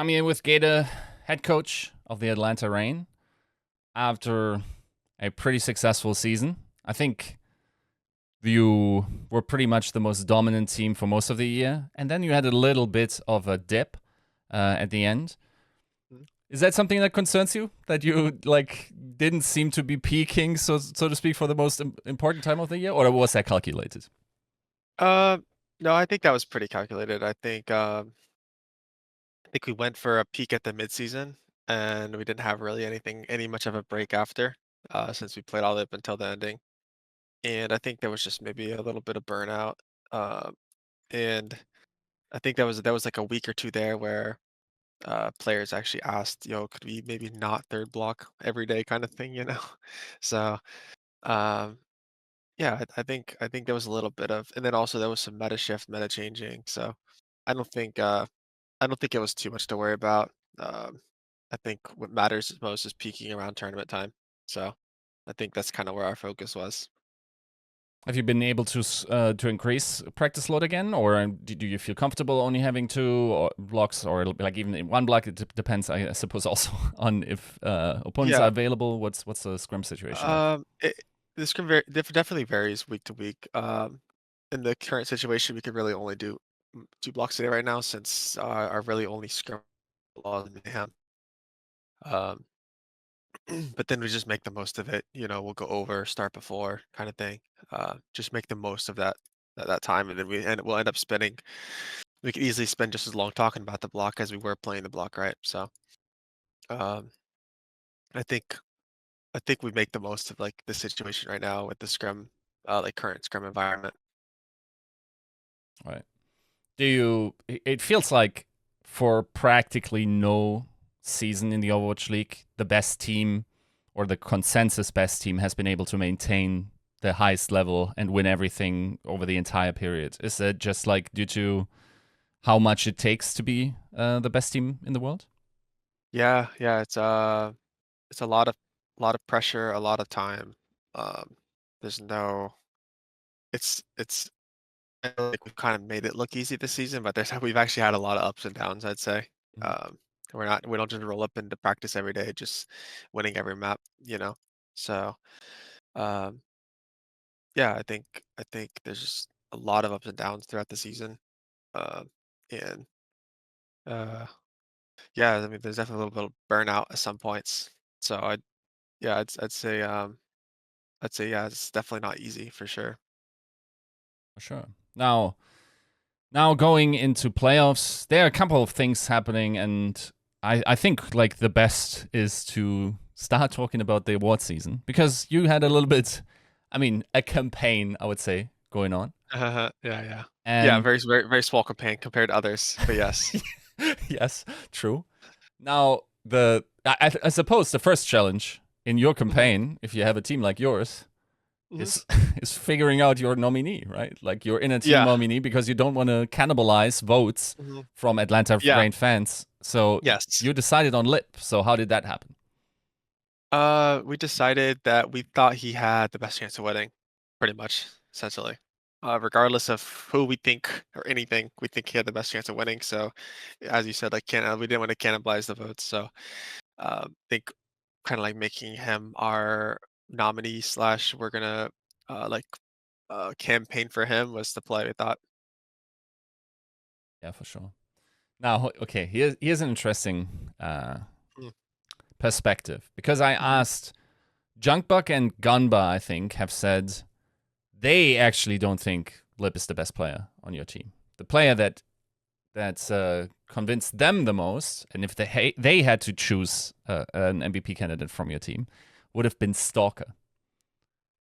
I mean, with Gator, head coach of the Atlanta Reign, after a pretty successful season, I think you were pretty much the most dominant team for most of the year, and then you had a little bit of a dip at the end. Mhm. Is that something that concerns you? That you didn't seem to be peaking, so to speak, for the most important time of the year, or was that calculated? Uh, no, I think that was pretty calculated. I think we went for a peak at the midseason, and we didn't have really any much of a break after, since we played all the way up until the ending. And I think there was just maybe a little bit of burnout. Uh, and I think that was like a week or two there where players actually asked, "Yo, could we maybe not third block every day?" kind of thing, you know. So um, yeah, I think there was a little bit of, and then also there was some meta shift, meta changing. So I don't think uh, I don't think it was too much to worry about. I think what matters most is peaking around tournament time. So I think that's kind of where our focus was. Have you been able to increase practice load again, or do you feel comfortable only having blocks, or like even in one block? It depends, I suppose, also on if opponents are Yeah. available. What's the scrim situation like? It, this can definitely varies week to week. In the current situation, we could really only do 2 blocks a day right now, since our really only scrum law is mayhem. Um, but then we just make the most of it. We'll go over, start before, kind of thing. Just make the most of that time, and then we'll end up spending. We could easily spend just as long talking about the block as we were playing the block, right? So um, I think I think we make the most of like the situation right now with the scrum, like current scrum environment. Right. It feels like for practically no season in the Overwatch League, the best team or the consensus best team has been able to maintain the highest level and win everything over the entire period. Is that just like due to how much it takes to be the best team in the world? Yeah, yeah, it's a lot of pressure, a lot of time. Um, there's no, it's I feel like we've kind of made it look easy this season, but we've actually had a lot of ups and downs, I'd say. Mhm. Um, we don't just roll up into practice every day, just winning every map. So um, yeah, I think there's just a lot of ups and downs throughout the season. Um, and uh, yeah, I mean, there's definitely a little bit of burnout at some points. So yeah, I'd say yeah, it's definitely not easy for sure. For sure. Now going into playoffs, there are a couple of things happening, and I think like the best is to start talking about the award season because you had a little bit, I mean, a campaign, I would say, going on. Yeah, yeah. Yeah, And very, very small campaign compared to others, but yes. yes, true. Now, I suppose the first challenge in your Mhm, campaign, if you have a team like yours, mhm. is is figuring out your nominee, right? Like your inner team Yeah. nominee, because you don't want to cannibalize votes Mhm. from Atlanta Yeah, Reign fans. So yes. you decided on Lip. So how did that happen? We decided that we thought he had the best chance of winning, pretty much, essentially. Regardless of who we think or anything, we think he had the best chance of winning. So, as you said, like, we didn't want to cannibalize the votes. So, think kind of like making him our nominee slash we're gonna like campaign for him was the play we thought. Yeah, for sure. Now, okay, here's an interesting Mm, perspective because I mhm. asked Junkbuck and Gunba, I think, have said they actually don't think Lip is the best player on your team. The player that's convinced them the most, and if they had to choose an MVP candidate from your team, would have been Stalker.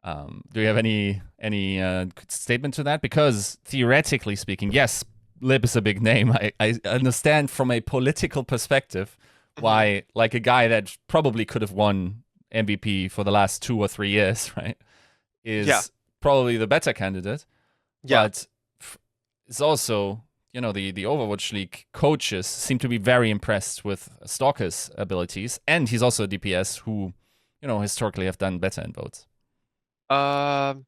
Do you have any statement to that? Because theoretically speaking, yes, Lib is a big name. I understand from a political perspective Mhm. why, like a guy that probably could have won MVP for the last 2 or 3 years, right, Yeah, is probably the better candidate. yeah. But it's also, the Overwatch League coaches seem to be very impressed with Stalker's abilities, and he's also a DPS who, historically have done better in votes. Um,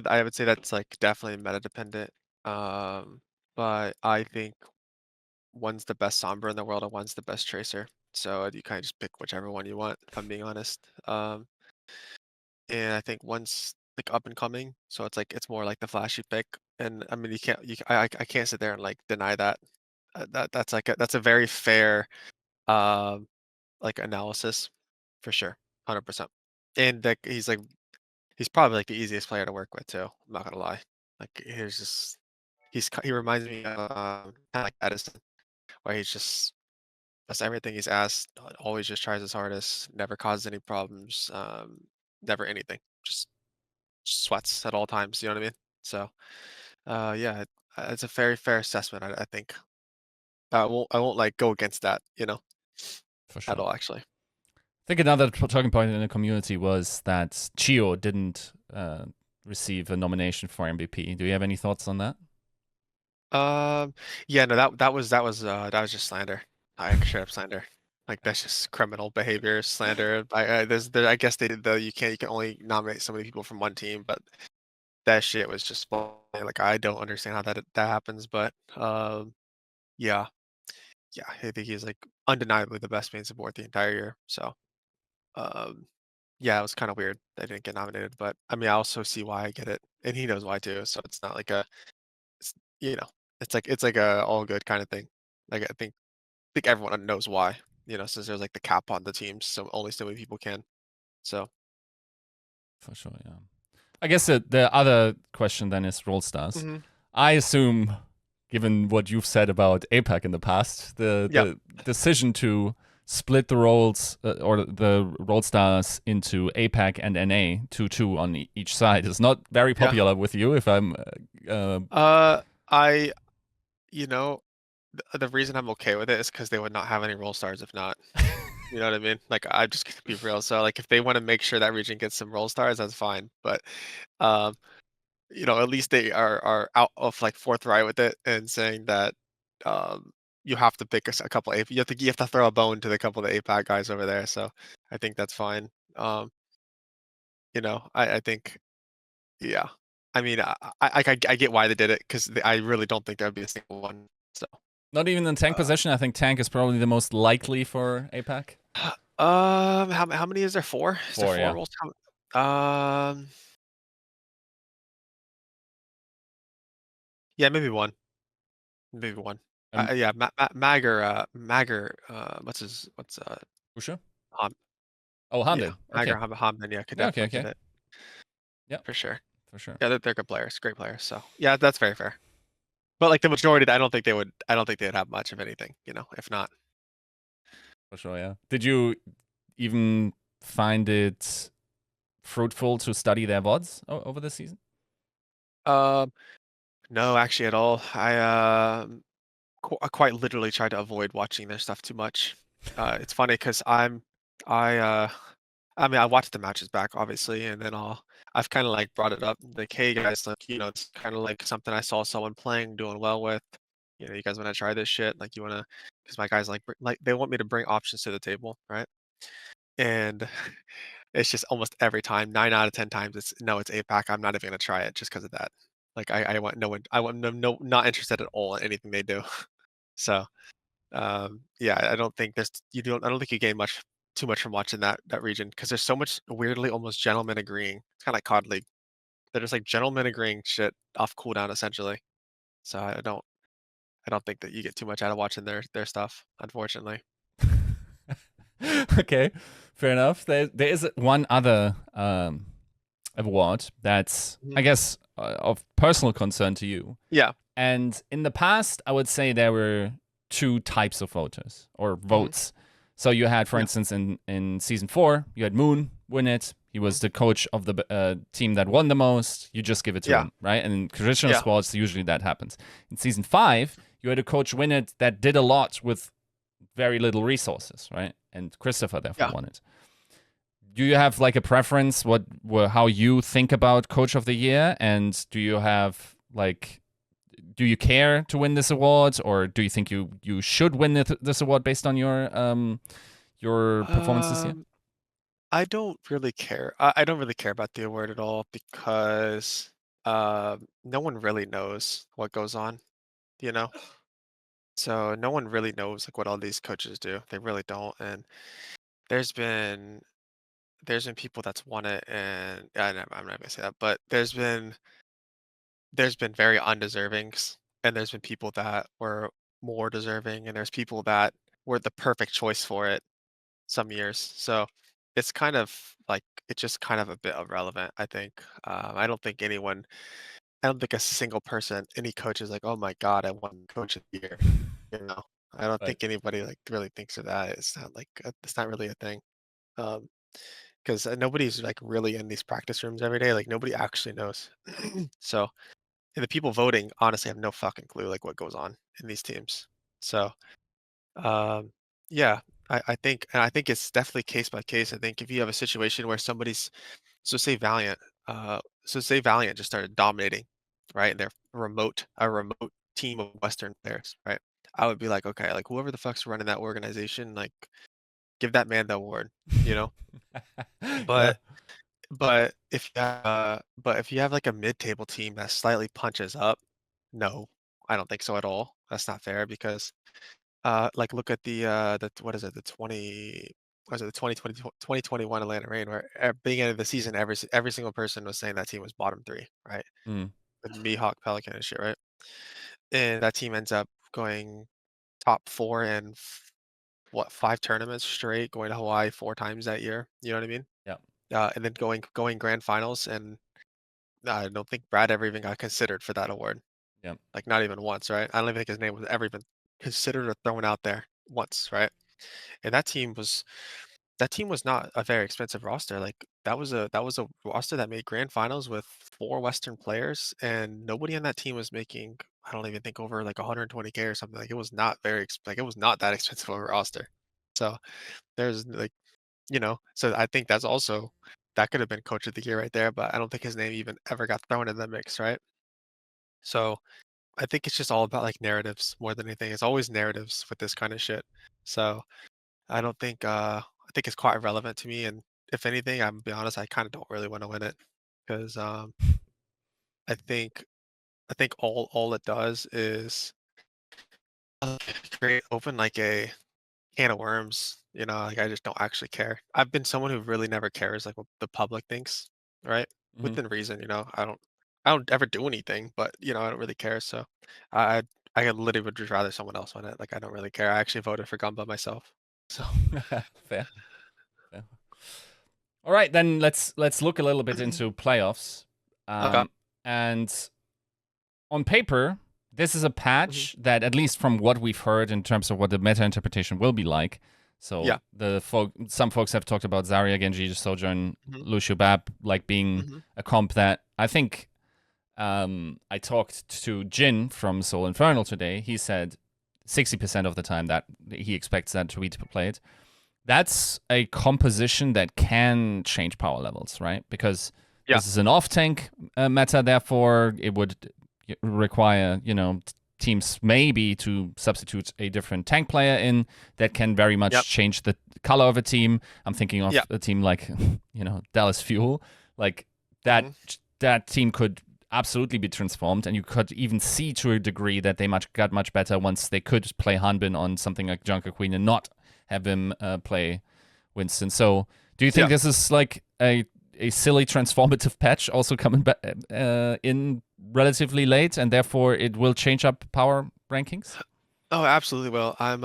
I would say that's like definitely meta dependent. Um, but I think one's the best Sombra in the world and one's the best Tracer. So you kind of just pick whichever one you want, if I'm being honest. And I think one's like up and coming, so it's like it's more like the flashy pick. And I mean, you can't, I can't sit there and like deny that. That's like that's a very fair um like analysis for sure, 100%. And like he's probably like the easiest player to work with too. I'm not gonna lie. Like he's just he reminds me of kind of like Edison, where he's just does everything he's asked, always just tries his hardest, never causes any problems, never anything, just sweats at all times. You know what I mean? So, yeah, it's a very fair assessment. I think I won't like go against that. For At sure. all actually. I think another talking point in the community was that ChiYo didn't receive a nomination for MVP. Do you have any thoughts on that? Um, yeah, no, that was just slander. I straight up slander. Like that's just criminal behavior, slander. I guess they did the you can only nominate so many people from one team, but that shit was just like I don't understand how that happens, but yeah, yeah, I think he's like undeniably the best main support the entire year. So um, yeah, it was kind of weird that I didn't get nominated, but I mean I also see why I get it, and he knows why too. So it's not like it's, you know, it's like a all good kind of thing. Like I think everyone knows why. Since there's like the cap on the teams, so only so many people can. So For sure, yeah. I guess the other question then is role stars. hmm I assume, given what you've said about APAC in the past, the yeah, the decision to split the roles or the role stars into APAC and NA 2-2 on each side is not very yeah. popular with you. If I'm, I you know the reason I'm okay with it is because they would not have any role stars if not. You know what I mean? Like I'm just gonna be real. So like if they want to make sure that region gets some role stars, that's fine. But um, at least they are out of like forthright with it and saying that um you have to pick a couple AP. You have to throw a bone to the couple of the APAC guys over there. So I think that's fine. I think yeah. I mean, I get why they did it because I really don't think there'd be a single one. So not even in tank uh, position. I think tank is probably the most likely for APAC. how many is there? Four? Is there 4, four yeah. roles? Yeah, maybe one. Maybe one. Um, Yeah, Magger, what's Usha? Ham Oh, yeah, Hamden. Magger Okay. Hamden, yeah, could Yeah, okay, definitely get okay. it Yeah, for sure. for sure. Yeah, they're good players, great players. So yeah, that's very fair. But like the majority, I don't think they'd have much of anything, if not. For sure, yeah. Did you even find it fruitful to study their VODs over the season? Um, no, actually at all. I quite literally try to avoid watching their stuff too much. It's funny because I I mean I watched the matches back obviously, and then I've kind of like brought it up like, hey guys, like it's kind of like something I saw someone playing doing well with. You guys want to try this shit? Like you want to? Because my guys like they want me to bring options to the table, right? And it's just almost every time, 9 out of 10 times, it's no, it's APAC. I'm not even gonna try it just because of that. Like I want no one, I want no, not interested at all in anything they do. So yeah, I don't think I don't think you gain too much from watching that region because there's so much weirdly almost gentlemen agreeing. It's kind of like COD League. They're just like gentlemen agreeing shit off cooldown essentially. So I don't think that you get too much out of watching their stuff, unfortunately. Okay, fair enough. There is one other award that's, I Mhm. guess, of personal concern to you. Yeah. And in the past, I would say there were two types of voters or hmm votes. So you had, for Yeah. instance, in season 4, you had Moon win it. He hmm was the coach of the team that won the most. You just give it to Yeah. him, right? And in traditional Yeah. sports, usually that happens. In season 5, you had a coach win it that did a lot with very little resources, right? And Christopher therefore Yeah. won it. Do you have like a preference how you think about coach of the year, and do you have like, do you care to win this award, or do you think you should win this award based on your performance this year? Um, I don't really care. I don't really care about the award at all because no one really knows what goes on. you know? So no one really knows like what all these coaches do. They really don't. And there's been there's been people that's won it, and I'm not gonna say that, but there's been very undeservings, and there's been people that were more deserving, and there's people that were the perfect choice for it some years. So it's kind of like it's just kind of a bit irrelevant, I think. I don't think a single person, any coach is like, oh my God, I won coach of the year. You know, I don't Right. think anybody like really thinks of that. It's not like it's not really a thing. Um, because nobody's like really in these practice rooms every day. Like nobody actually knows. So and the people voting honestly have no fucking clue like what goes on in these teams. So um, yeah, I think it's definitely case by case. I think if you have a situation where somebody's so say Valiant, say Valiant just started dominating, right? And they're a remote team of Western players, right? I would be like, okay, like whoever the fuck's running that organization, like give that man the award, you know? Yeah. But but if you have like a mid-table team that slightly punches up, no, I don't think so at all. That's not fair because like look at the what is it? The 20 was it the 2020 2021 Atlanta Reign where at the beginning of the season every single person was saying that team was bottom 3, right? Mm, With Mihawk, Pelican and shit, right? And that team ends up going top 4 in what 5 tournaments straight, going to Hawaii 4 times that year. You know what I mean? yeah. And then going grand finals, and I don't think Brad ever even got considered for that award. Yeah. Like not even once, right? I don't even think his name was ever even considered or thrown out there once, right? And that team was not a very expensive roster. Like that was a roster that made grand finals with 4 Western players, and nobody on that team was making I don't even think over like 120K or something. Like it was not like it was not that expensive of a roster. So there's like so I think that's also that could have been coach of the year right there, but I don't think his name even ever got thrown in the mix, right? So I think it's just all about like narratives more than anything. It's always narratives with this kind of shit. So I think it's quite irrelevant to me. And if anything, I'm gonna be honest, I kind of don't really want to win it because I think I think all it does is create open like a can of worms. Like I just don't actually care. I've been someone who really never cares like what the public thinks, right? Hmm. Within reason, I don't ever do anything, but I don't really care. So I I I literally would just rather someone else win it. Like I don't really care. I actually voted for Gumba myself. So Fair. Fair. All right, then let's look a little bit into playoffs. okay. And on paper, this is a Hmm. patch that, at least from what we've heard in terms of what the meta interpretation will be like. So Yeah. some folks have talked about Zarya, Genji, Sojourn, Hmm. Lucio Bap like being Hmm. a comp that I think I talked to Jin from Soul Infernal today. He said 60% of the time that he expects that to be played. That's a composition that can change power levels, right? Because Yeah. this is an off tank meta, therefore it would require, teams maybe to substitute a different tank player in that can very Yep. much change the color of a team. I'm thinking of Yeah. a team like, Dallas Fuel. Like that, Hmm. that team could absolutely be transformed, and you could even see to a degree that they got much better once they could play Hanbin on something like Junker Queen and not have him play Winston. So, do you think Yeah. this is like a silly transformative patch also coming back in relatively late, and therefore it will change up power rankings? Oh, absolutely. Well, I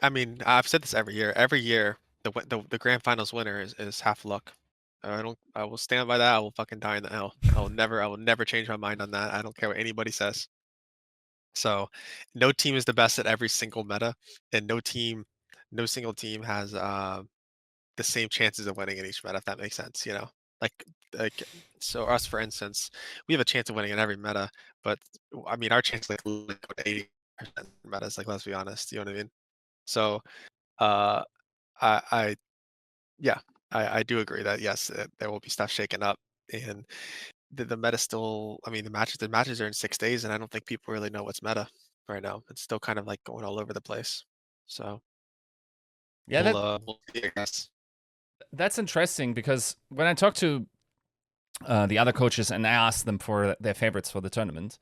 mean, I've said this every year. Every year, the grand finals winner is half luck. I will stand by that. I will fucking die in the hell. I will never change my mind on that. I don't care what anybody says. So, no team is the best at every single meta, and no single team has the same chances of winning in each meta, if that makes sense, Like like so us for instance, we have a chance of winning in every meta, but I mean our chance like go to 80% metas, like let's be honest, you know what I mean? So uh I yeah, I do agree that yes, there will be stuff shaken up and the meta still I mean the matches are in 6 days and I don't think people really know what's meta right now. It's still kind of like going all over the place. So Yeah, we'll see, I guess. that's interesting because when I talk to the other coaches and I ask them for their favorites for the tournament,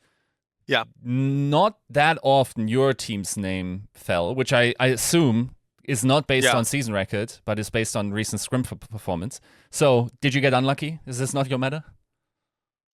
Yeah, not that often your team's name fell, which I assume is not based yeah. on season record, but is based on recent scrim performance. So, did you get unlucky? Is this not your meta?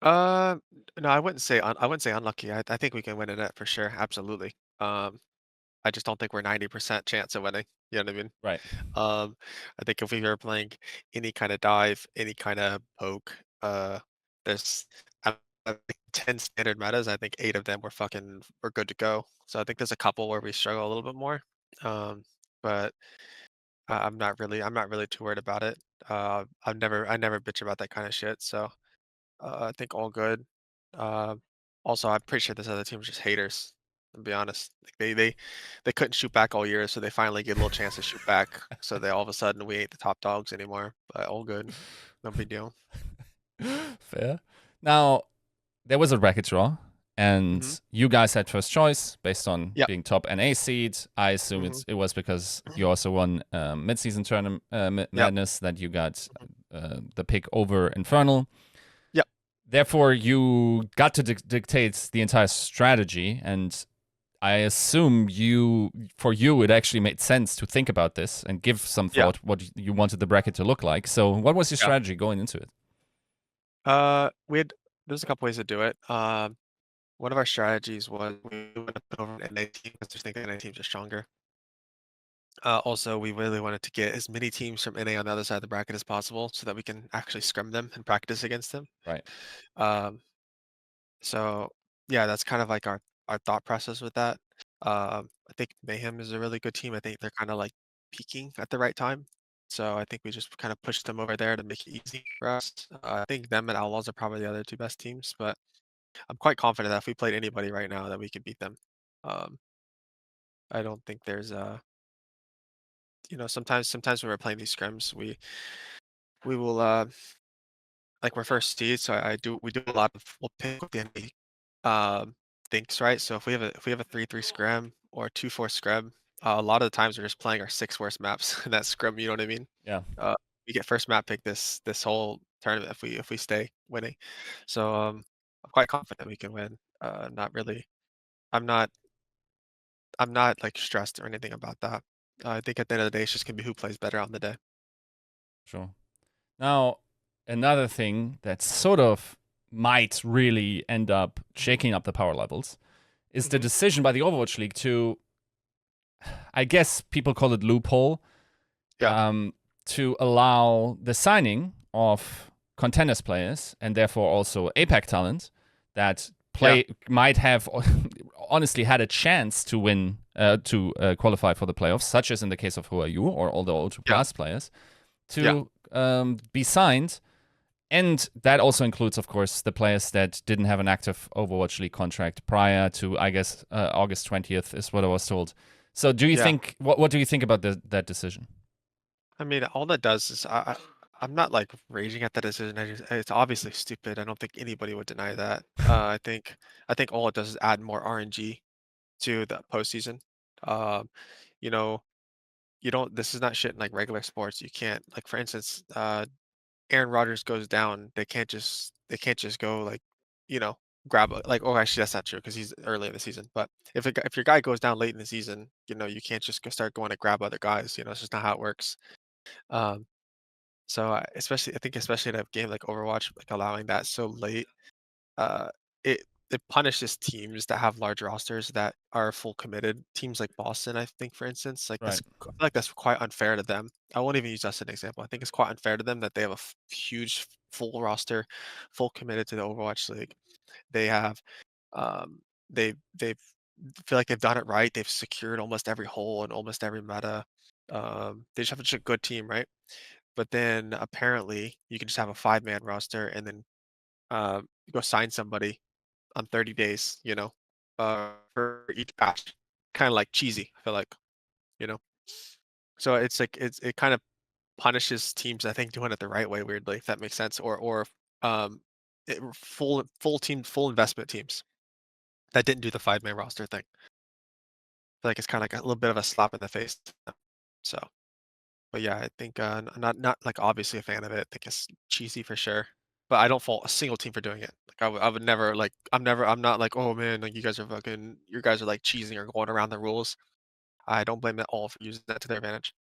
Uh, no, I wouldn't say unlucky. I think we can win it for sure. Absolutely. I just don't think we're 90% chance of winning. You know what I mean? Right. Um, I think if we were playing any kind of dive, any kind of poke, there's I think 10 standard metas. I think 8 of them we're good to go. So I think there's a couple where we struggle a little bit more. Um, but I'm not really too worried about it. I never bitch about that kind of shit. So I think all good. Uh, Also, I'm pretty sure this other team was just haters. To be honest, like they couldn't shoot back all year, so they finally get a little chance to shoot back. So they all of a sudden we ain't the top dogs anymore. But all good, no big deal. Fair. Now, there was a bracket draw, and Hmm. you guys had first choice based on Yep. being top NA seed. I assume Hmm. it was because you also won mid-season tournament Yep. madness that you got Mhm. the pick over Infernal. Yep. Therefore, you got to dictate the entire strategy, and I assume for you, it actually made sense to think about this and give some Yeah. thought what you wanted the bracket to look like. So, what was your Yeah. strategy going into it? We had there's a couple ways to do it. One of our strategies was we want to put over an NA team because we think the NA teams are stronger. Also, we really wanted to get as many teams from NA on the other side of the bracket as possible so that we can actually scrim them and practice against them. Right. Um, so yeah, that's kind of like our thought process with that. I think Mayhem is a really good team. I think they're kind of like peaking at the right time. So I think we just kind of pushed them over there to make it easy for us. I think them and Outlaws are probably the other two best teams, but I'm quite confident that if we played anybody right now, that we could beat them. Um, I don't think there's sometimes when we're playing these scrims, we will like we're first seed, so we do a lot of we'll pick what the enemy thinks, right? So if we have a 3-3 scrim or a 2-4 scrim, a lot of the times we're just playing our 6 worst maps in that scrim, you know what I mean? Yeah. Uh we get first map pick this whole tournament if we stay winning. So I'm quite confident we can win. Not really I'm not I'm not like stressed or anything about that. I think at the end of the day it's just gonna be who plays better on the day. Sure. Now, another thing that sort of might really end up shaking up the power levels is the Hmm. decision by the Overwatch League to, I guess people call it loophole, Yeah. to allow the signing of contenders players and therefore also Mhm. APAC talent that Yeah. might have honestly had a chance to win to qualify for the playoffs, such as in the case of Who Are You or all the O2 Yeah. Plus players, Yeah. to be signed. And that also includes, of course, the players that didn't have an active Overwatch League contract prior to, I guess, August 20th is what I was told. So, do you Yeah. think what do you think about that decision? I mean, all that does is I'm not like raging at that decision. It's obviously stupid. I don't think anybody would deny that. I think all it does is add more RNG to the postseason. Um, you know, you don't. This is not shit in like regular sports. You can't like, for instance, Aaron Rodgers goes down. They can't just go like, you know, grab like. Oh, actually, that's not true because he's early in the season. But if your guy goes down late in the season, you can't just start going to grab other guys. It's just not how it works. Um, So, I think especially in a game like Overwatch, like allowing that so late, uh, it it punishes teams that have large rosters that are full committed. Teams like Boston, I think, for instance, Right. I feel like that's quite unfair to them. I won't even use us as an example. I think it's quite unfair to them that they have a huge full roster, full committed to the Overwatch League. They have, um, they've feel like they've done it right. They've secured almost every hole and almost every meta. They just have such a good team, right? But then apparently you can just have a 5-man roster and then go sign somebody on 30 days, for each patch. Kind of like cheesy, I feel like, you know. So it's like it kind of punishes teams, I think, doing it the right way, weirdly, if that makes sense. Full team, full investment teams that didn't do the 5-man roster thing. I feel like it's kind of like a little bit of a slap in the face. To them. So, but yeah, I think not like obviously a fan of it. I think it's cheesy for sure. but I don't fault a single team for doing it. Like I would never like I'm not like, oh man, like you guys are like cheesing or going around the rules. I don't blame them at all for using that to their advantage.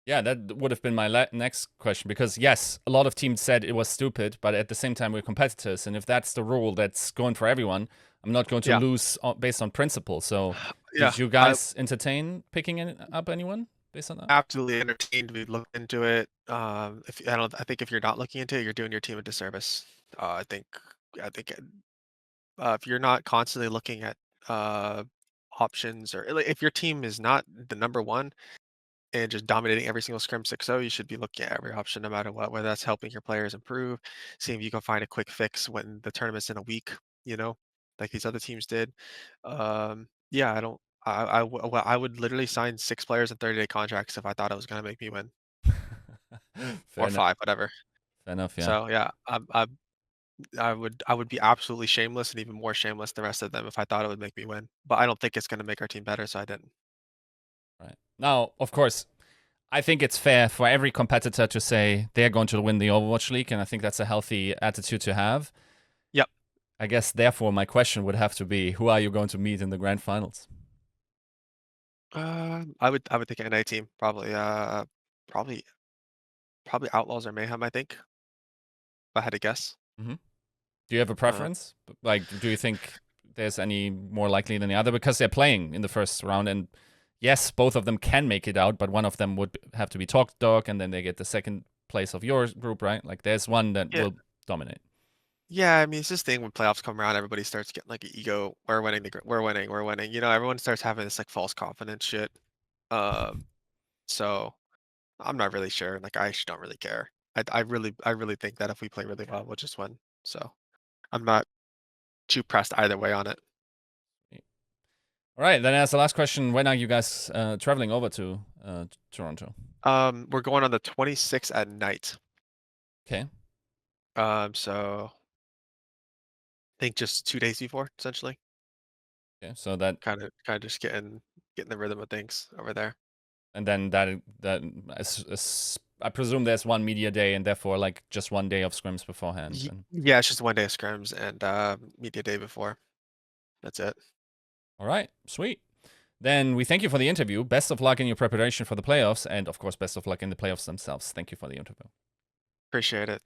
Yeah, that would have been my next question because yes, a lot of teams said it was stupid, but at the same time we're competitors, and if that's the rule that's going for everyone, I'm not going to Yeah, lose based on principle. So, yeah. did you I guys entertain picking up anyone based on that? absolutely entertained. We looked into it. If I think if you're not looking into it, you're doing your team a disservice. I think if you're not constantly looking at uh options or like, if your team is not the number one and just dominating every single scrim 6-0, you should be looking at every option no matter what, whether that's helping your players improve, seeing if you can find a quick fix when the tournament's in a week, you know, like these other teams did. Yeah, I don't. Well, I would literally sign 6 players in 30-day contracts if I thought it was going to make me win, Fair or enough. 5, whatever. Fair enough. Yeah. So yeah, I would be absolutely shameless and even more shameless the rest of them if I thought it would make me win. But I don't think it's going to make our team better, so I didn't. Right. Now, of course, I think it's fair for every competitor to say they're going to win the Overwatch League, and I think that's a healthy attitude to have. Yep. I guess, therefore, my question would have to be, who are you going to meet in the grand finals? I would think an NA team probably. Probably probably Outlaws or Mayhem. I think if I had to guess. Hmm. Do you have a Uh, preference? Like, do you think there's any more likely than the other? Because they're playing in the first round, and yes, both of them can make it out, but one of them would have to be Talk Dog, and then they get the second place of your group, right? Like, there's one that yeah, will dominate. yeah. I mean, it's this thing when playoffs come around, everybody starts getting like an ego. We're winning we're winning. We're winning. You know, everyone starts having this like false confidence shit. Um, so I'm not really sure. Like, I actually don't really care. I really think that if we play really well, we'll just win. So I'm not too pressed either way on it. All right, then as the last question, when are you guys traveling over to Toronto? We're going on the 26th at night. Okay. So I think just 2 days before, essentially. Okay. So that, Kind of just getting the rhythm of things over there. and then I presume there's one media day, and therefore like just one day of scrims beforehand. And Yeah, it's just 1 day of scrims and media day before. That's it. all right, sweet. Then we thank you for the interview. Best of luck in your preparation for the playoffs, and of course, best of luck in the playoffs themselves. Thank you for the interview. Appreciate it.